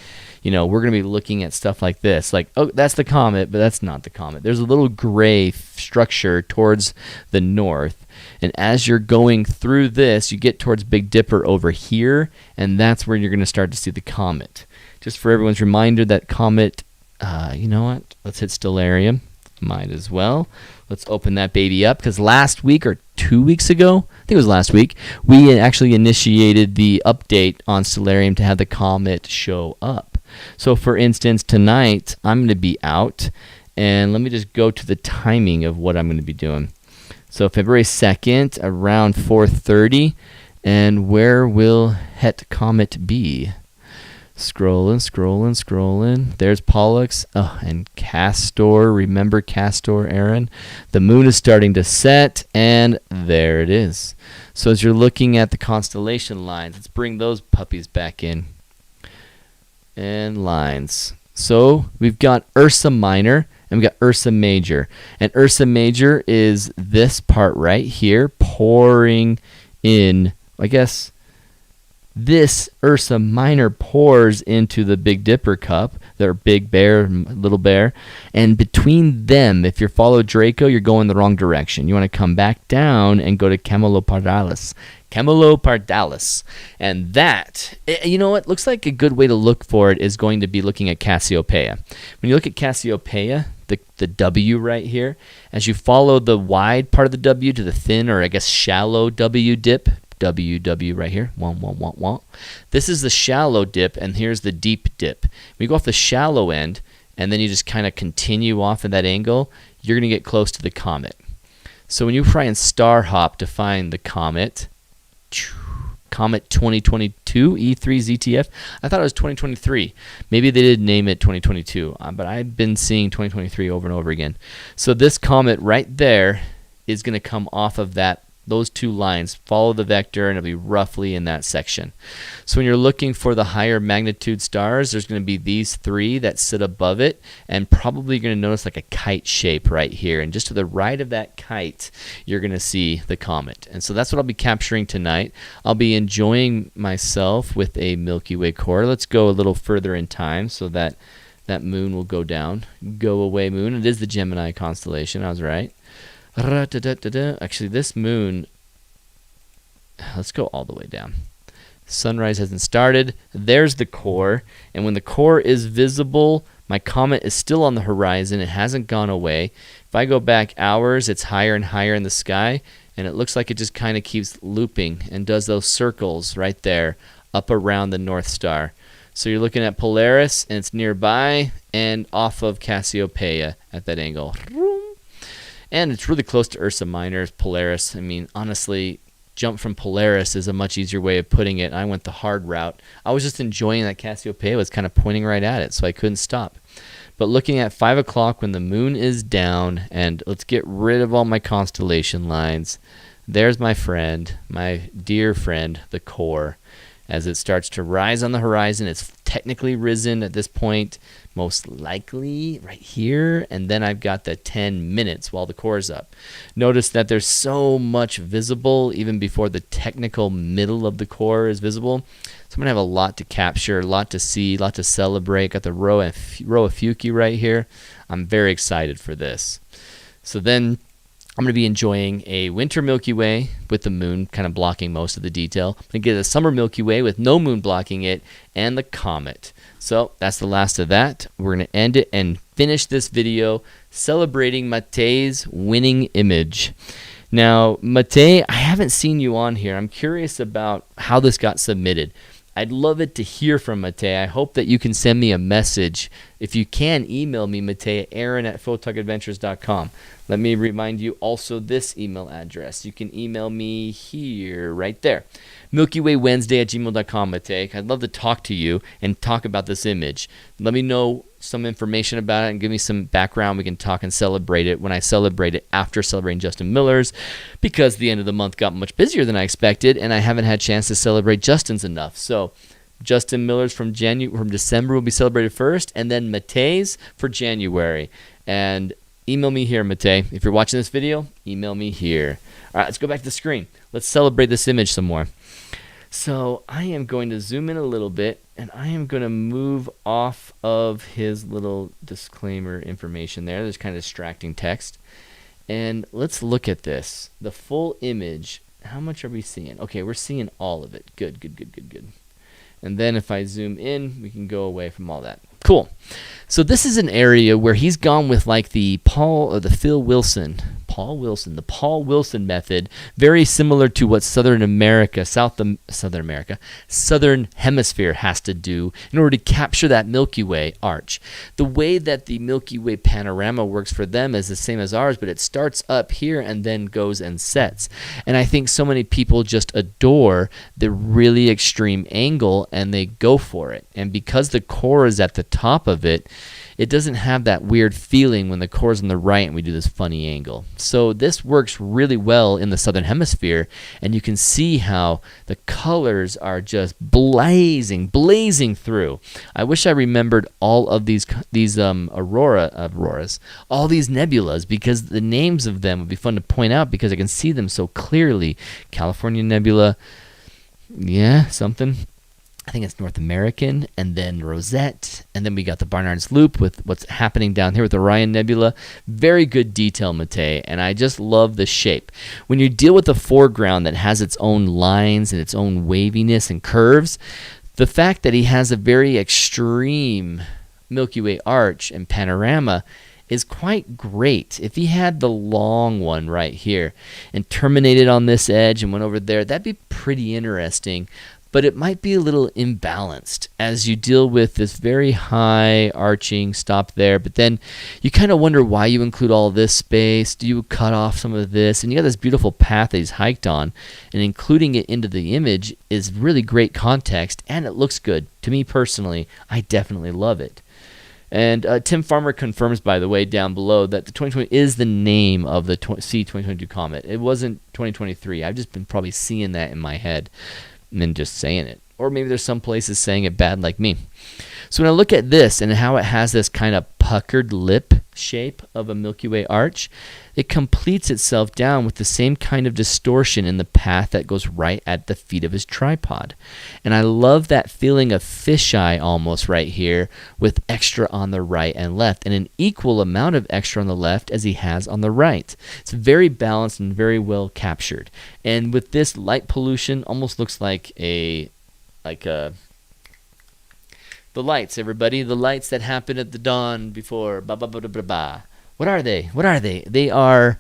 we're going to be looking at stuff like this. Like, oh, that's the comet, but that's not the comet. There's a little gray structure towards the north. And as you're going through this, you get towards Big Dipper over here, and that's where you're going to start to see the comet. Just for everyone's reminder, that comet, you know what? Let's hit Stellarium. Might as well. Let's open that baby up, because last week or 2 weeks ago, I think it was last week, we actually initiated the update on Stellarium to have the comet show up. So for instance, tonight I'm going to be out, and let me just go to the timing of what I'm going to be doing. So February 2nd around 4:30, and where will Het Comet be? Scrolling. There's Pollux. Oh, and Castor. Remember Castor, Aaron? The moon is starting to set, and there it is. So as you're looking at the constellation lines, let's bring those puppies back in. And lines. So we've got Ursa Minor, and we've got Ursa Major. And Ursa Major is this part right here, pouring in, I guess. This Ursa Minor pours into the Big Dipper cup, their Big Bear, Little Bear, and between them, if you're follow Draco, you're going the wrong direction. You want to come back down and go to Camelopardalis. And that, you know what, looks like a good way to look for it is going to be looking at Cassiopeia. When you look at Cassiopeia, the W right here, as you follow the wide part of the W to the thin, or I guess shallow W dip, WW right here. This is the shallow dip, and here's the deep dip. We go off the shallow end, and then you just kind of continue off at that angle, you're going to get close to the comet. So when you try and star hop to find the comet, Comet 2022 2022 E3 ZTF. I thought it was 2023. Maybe they did name it 2022, but I've been seeing 2023 over and over again. So this comet right there is going to come off of those two lines, follow the vector, and it'll be roughly in that section. So when you're looking for the higher magnitude stars, there's going to be these three that sit above it, and probably you're going to notice like a kite shape right here. And just to the right of that kite, you're going to see the comet. And so that's what I'll be capturing tonight. I'll be enjoying myself with a Milky Way core. Let's go a little further in time so that that moon will go down. Go away, moon. It is the Gemini constellation. I was right. Actually, this moon, let's go all the way down. Sunrise hasn't started. There's the core. And when the core is visible, my comet is still on the horizon. It hasn't gone away. If I go back hours, it's higher and higher in the sky. And it looks like it just kind of keeps looping and does those circles right there up around the North Star. So you're looking at Polaris, and it's nearby and off of Cassiopeia at that angle. And it's really close to Ursa Minor, Polaris. I mean, honestly, jump from Polaris is a much easier way of putting it. I went the hard route. I was just enjoying that Cassiopeia was kind of pointing right at it, so I couldn't stop. But looking at 5 o'clock when the moon is down, and let's get rid of all my constellation lines. There's my friend, my dear friend, the core. As it starts to rise on the horizon, it's technically risen at this point, most likely right here, and then I've got the 10 minutes while the core is up. Notice that there's so much visible even before the technical middle of the core is visible. So I'm going to have a lot to capture, a lot to see, a lot to celebrate. Got the row of Fuki right here. I'm very excited for this. So then I'm going to be enjoying a winter Milky Way with the moon kind of blocking most of the detail. I'm going to get a summer Milky Way with no moon blocking it, and the comet. So that's the last of that. We're going to end it and finish this video celebrating Matei's winning image. Now, Matei, I haven't seen you on here. I'm curious about how this got submitted. I'd love it to hear from Matei. I hope that you can send me a message. If you can, email me, Matei, at aaron@photogadventures.com. Let me remind you also this email address. You can email me here, right there. Milky Way Wednesday @gmail.com, Matei. I'd love to talk to you and talk about this image. Let me know some information about it and give me some background. We can talk and celebrate it when I celebrate it after celebrating Justin Miller's, because the end of the month got much busier than I expected, and I haven't had a chance to celebrate Justin's enough. So Justin Miller's from December will be celebrated first, and then Matei's for January. And email me here, Matei. If you're watching this video, email me here. All right, let's go back to the screen. Let's celebrate this image some more. So I am going to zoom in a little bit, and I am going to move off of his little disclaimer information there. There's kind of distracting text. And let's look at this. The full image, how much are we seeing? Okay, we're seeing all of it. Good. And then if I zoom in, we can go away from all that. Cool. So this is an area where he's gone with like the Paul Wilson method, very similar to what Southern Hemisphere has to do in order to capture that Milky Way arch. The way that the Milky Way Panorama works for them is the same as ours, but it starts up here and then goes and sets. And I think so many people just adore the really extreme angle and they go for it. And because the core is at the top of it, it doesn't have that weird feeling when the core is on the right and we do this funny angle. So this works really well in the Southern Hemisphere, and you can see how the colors are just blazing through. I wish I remembered all of these auroras, all these nebulas, because the names of them would be fun to point out because I can see them so clearly. California Nebula, yeah, something. I think it's North American, and then Rosette, and then we got the Barnard's Loop with what's happening down here with Orion Nebula. Very good detail, Matei, and I just love the shape. When you deal with a foreground that has its own lines and its own waviness and curves, the fact that he has a very extreme Milky Way arch and panorama is quite great. If he had the long one right here and terminated on this edge and went over there, that'd be pretty interesting. but it might be a little imbalanced as you deal with this very high arching stop there. But then you kind of wonder why you include all this space. Do you cut off some of this? And you got this beautiful path that he's hiked on, and including it into the image is really great context, and it looks good. To me personally, I definitely love it. And Tim Farmer confirms, by the way, down below that the 2020 is the name of the C2022 comet. It wasn't 2023. I've just been probably seeing that in my head and then just saying it. Or maybe there's some places saying it bad like me. So when I look at this and how it has this kind of puckered lip shape of a Milky Way arch, it completes itself down with the same kind of distortion in the path that goes right at the feet of his tripod. And I love that feeling of fisheye almost right here, with extra on the right and left, and an equal amount of extra on the left as he has on the right. It's very balanced and very well captured. And with this light pollution, almost looks like the lights, everybody. The lights that happen at the dawn before. Ba ba ba ba ba ba. What are they? What are they? They are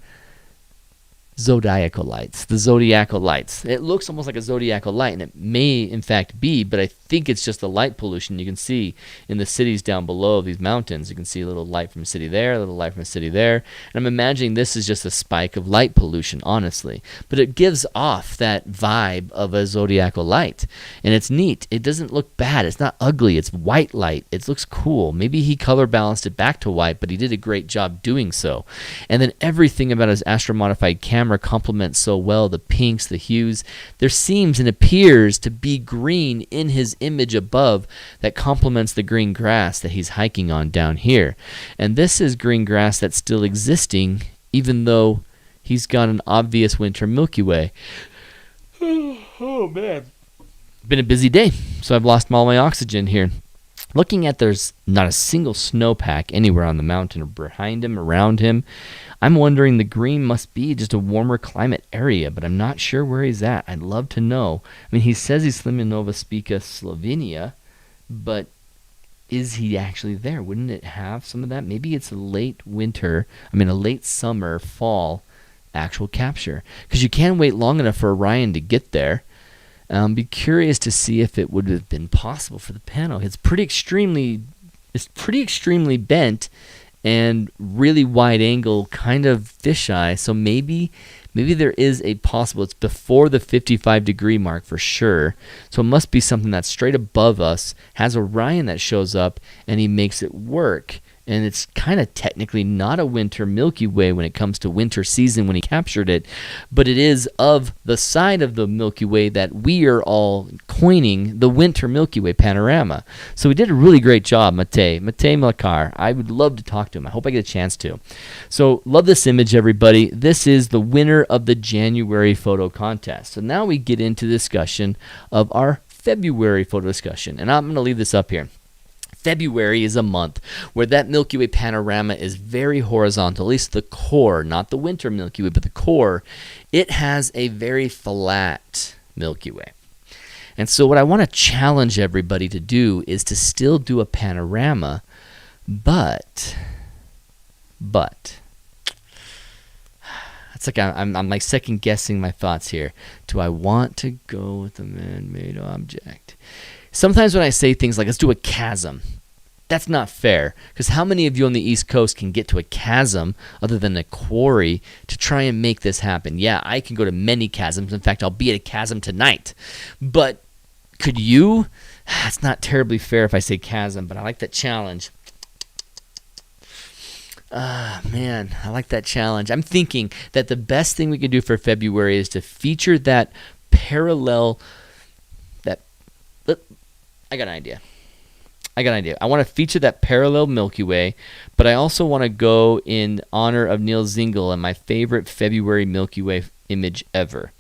zodiacal lights. The zodiacal lights. It looks almost like a zodiacal light, and it may in fact be, but I think it's just the light pollution you can see in the cities down below these mountains. You can see a little light from a city there, a little light from a city there. And I'm imagining this is just a spike of light pollution, honestly. But it gives off that vibe of a zodiacal light. And it's neat. It doesn't look bad. It's not ugly. It's white light. It looks cool. Maybe he color balanced it back to white, but he did a great job doing so. And then everything about his astro-modified camera complements so well, the pinks, the hues. There seems and appears to be green in his image above that complements the green grass that he's hiking on down here. And this is green grass that's still existing, even though he's got an obvious winter Milky Way. Oh man. Been a busy day, so I've lost all my oxygen here. Looking at, there's not a single snowpack anywhere on the mountain or behind him, around him. I'm wondering, the green must be just a warmer climate area, but I'm not sure where he's at. I'd love to know. I mean, he says he's in Nova Spica, Slovenia, but is he actually there? Wouldn't it have some of that? Maybe it's a late summer, fall actual capture, because you can't wait long enough for Orion to get there. Be curious to see if it would have been possible for the pano. It's pretty extremely bent and really wide angle, kind of fisheye. So maybe there is a possible. It's before the 55-degree mark for sure. So it must be something that's straight above us, has Orion that shows up, and he makes it work. And it's kind of technically not a winter Milky Way when it comes to winter season when he captured it, but it is of the side of the Milky Way that we are all coining the Winter Milky Way Panorama. So he did a really great job, Matej Mlakar. I would love to talk to him. I hope I get a chance to. So love this image, everybody. This is the winner of the January photo contest. So now we get into discussion of our February photo discussion, and I'm going to leave this up here. February is a month where that Milky Way panorama is very horizontal, at least the core, not the winter Milky Way, but the core. It has a very flat Milky Way. And so what I want to challenge everybody to do is to still do a panorama, but it's like I'm like second guessing my thoughts here. Do I want to go with a man-made object? Sometimes when I say things like, let's do a chasm, that's not fair, because how many of you on the East Coast can get to a chasm other than a quarry to try and make this happen? Yeah, I can go to many chasms. In fact, I'll be at a chasm tonight. But could you? It's not terribly fair if I say chasm, but I like that challenge. Man, I like that challenge. I'm thinking that the best thing we could do for February is to feature that parallel, I got an idea. I want to feature that parallel Milky Way, but I also want to go in honor of Neil Zingle and my favorite February Milky Way image ever.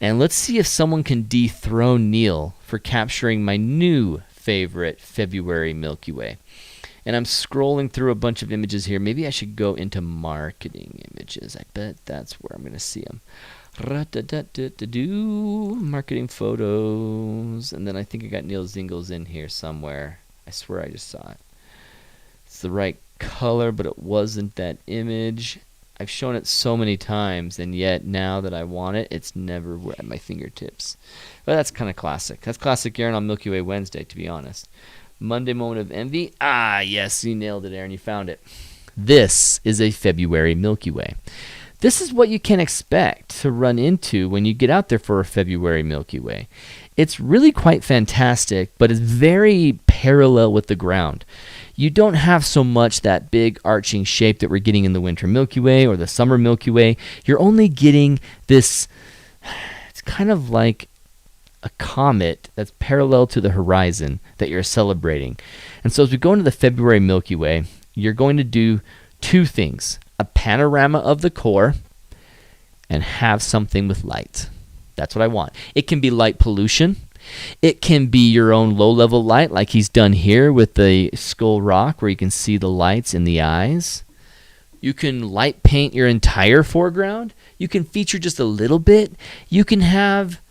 And let's see if someone can dethrone Neil for capturing my new favorite February Milky Way. And I'm scrolling through a bunch of images here. Maybe I should go into marketing images. I bet that's where I'm going to see them. Marketing photos, and then I think I got Neil Zingle's in here somewhere. I swear I just saw it. It's the right color, but it wasn't that image. I've shown it so many times, and yet now that I want it, it's never at my fingertips. But that's kind of classic. That's classic Aaron on Milky Way Wednesday, to be honest. Monday moment of envy. Ah, yes, you nailed it, Aaron. You found it. This is a February Milky Way. This is what you can expect to run into when you get out there for a February Milky Way. It's really quite fantastic, but it's very parallel with the ground. You don't have so much that big arching shape that we're getting in the Winter Milky Way or the Summer Milky Way. You're only getting this, it's kind of like a comet that's parallel to the horizon that you're celebrating. And so as we go into the February Milky Way, you're going to do two things: a panorama of the core and have something with light. That's what I want. It can be light pollution. It can be your own low-level light, like he's done here with the skull rock, where you can see the lights in the eyes. You can light paint your entire foreground. You can feature just a little bit. You can have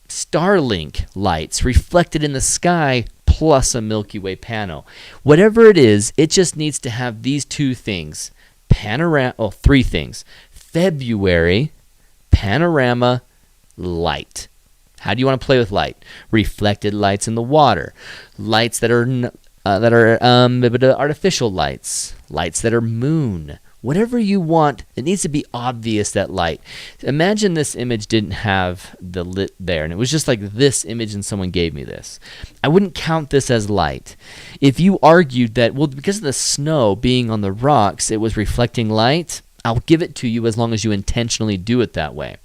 Starlink lights reflected in the sky plus a Milky Way pano. Whatever it is, it just needs to have these two things. Three things. February, panorama, light. How do you want to play with light? Reflected lights in the water, lights that are artificial lights, lights that are moon. Whatever you want, it needs to be obvious, that light. Imagine this image didn't have the lit there, and it was just like this image and someone gave me this. I wouldn't count this as light. If you argued that, well, because of the snow being on the rocks, it was reflecting light, I'll give it to you as long as you intentionally do it that way.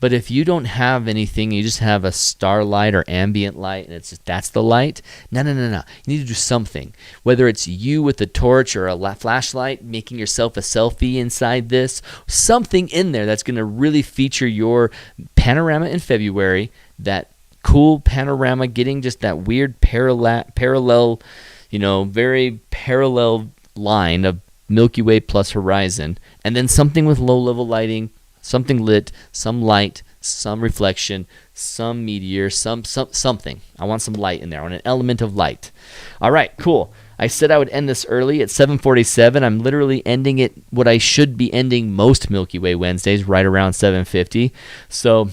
But if you don't have anything, you just have a starlight or ambient light, and it's just, that's the light. No. You need to do something. Whether it's you with a torch or a flashlight, making yourself a selfie inside this, something in there that's going to really feature your panorama in February. That cool panorama, getting just that weird parallel, very parallel line of Milky Way plus horizon, and then something with low-level lighting. Something lit, some light, some reflection, some meteor, something. I want some light in there. I want an element of light. All right, cool. I said I would end this early at 7:47. I'm literally ending it what I should be ending most Milky Way Wednesdays, right around 7:50. So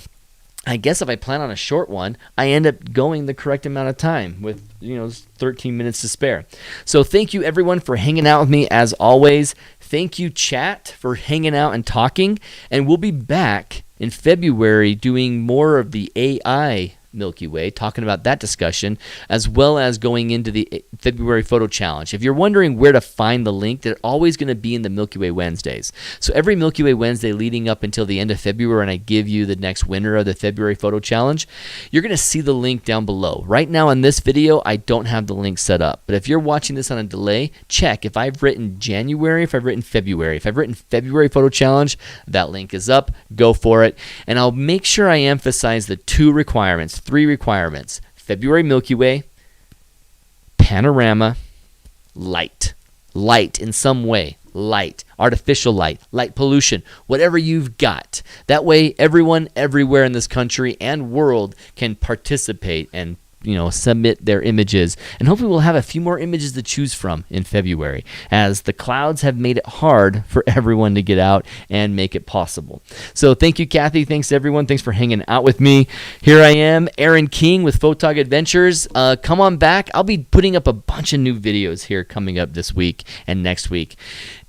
I guess if I plan on a short one, I end up going the correct amount of time with 13 minutes to spare. So thank you, everyone, for hanging out with me as always. Thank you, chat, for hanging out and talking. And we'll be back in February doing more of the AI Milky Way, talking about that discussion, as well as going into the February Photo Challenge. If you're wondering where to find the link, they're always going to be in the Milky Way Wednesdays. So every Milky Way Wednesday leading up until the end of February, and I give you the next winner of the February Photo Challenge, you're going to see the link down below. Right now on this video, I don't have the link set up. But if you're watching this on a delay, check if I've written January, if I've written February. If I've written February Photo Challenge, that link is up. Go for it. And I'll make sure I emphasize the three requirements: February Milky Way, panorama, light. Light in some way. Light. Artificial light. Light pollution. Whatever you've got. That way everyone everywhere in this country and world can participate and submit their images. And hopefully we'll have a few more images to choose from in February, as the clouds have made it hard for everyone to get out and make it possible. So thank you, Kathy. Thanks, everyone. Thanks for hanging out with me. Here I am, Aaron King with Photog Adventures. Come on back. I'll be putting up a bunch of new videos here coming up this week and next week.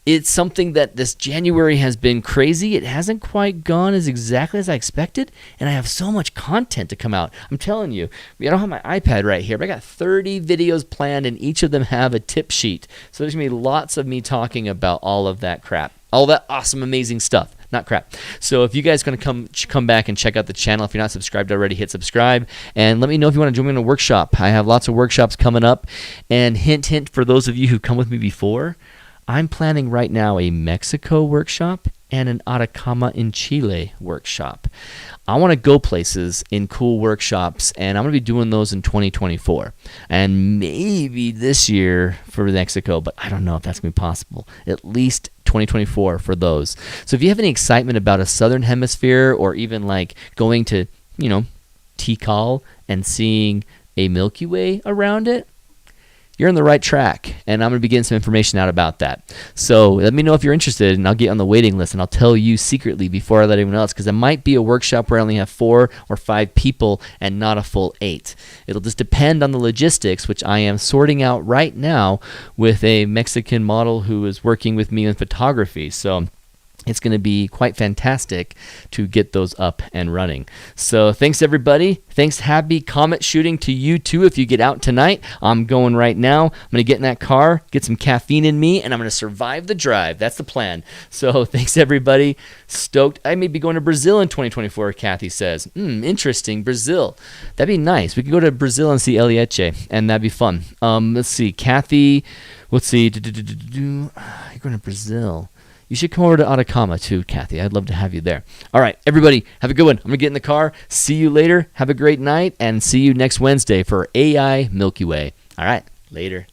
It's something that this January has been crazy. It hasn't quite gone exactly as I expected, and I have so much content to come out. I'm telling you, I don't have my iPad right here, but I got 30 videos planned, and each of them have a tip sheet. So there's going to be lots of me talking about all of that crap, all that awesome, amazing stuff. Not crap. So if you guys are going to come back and check out the channel, if you're not subscribed already, hit subscribe. And let me know if you want to join me in a workshop. I have lots of workshops coming up. And hint, for those of you who've come with me before, I'm planning right now a Mexico workshop and an Atacama in Chile workshop. I want to go places in cool workshops, and I'm going to be doing those in 2024. And maybe this year for Mexico, but I don't know if that's going to be possible. At least 2024 for those. So if you have any excitement about a southern hemisphere, or even like going to, Tikal and seeing a Milky Way around it, you're on the right track, and I'm going to be getting some information out about that. So let me know if you're interested, and I'll get on the waiting list, and I'll tell you secretly before I let anyone else, because it might be a workshop where I only have 4 or 5 people and not a full 8. It'll just depend on the logistics, which I am sorting out right now with a Mexican model who is working with me in photography. So it's going to be quite fantastic to get those up and running. So thanks, everybody. Thanks. Happy comet shooting to you, too, if you get out tonight. I'm going right now. I'm going to get in that car, get some caffeine in me, and I'm going to survive the drive. That's the plan. So thanks, everybody. Stoked. I may be going to Brazil in 2024, Kathy says. Interesting. Brazil. That'd be nice. We could go to Brazil and see Elieche, and that'd be fun. Let's see. Kathy, let's see. You're going to Brazil. You should come over to Atacama too, Kathy. I'd love to have you there. All right, everybody, have a good one. I'm going to get in the car. See you later. Have a great night, and see you next Wednesday for AI Milky Way. All right, later.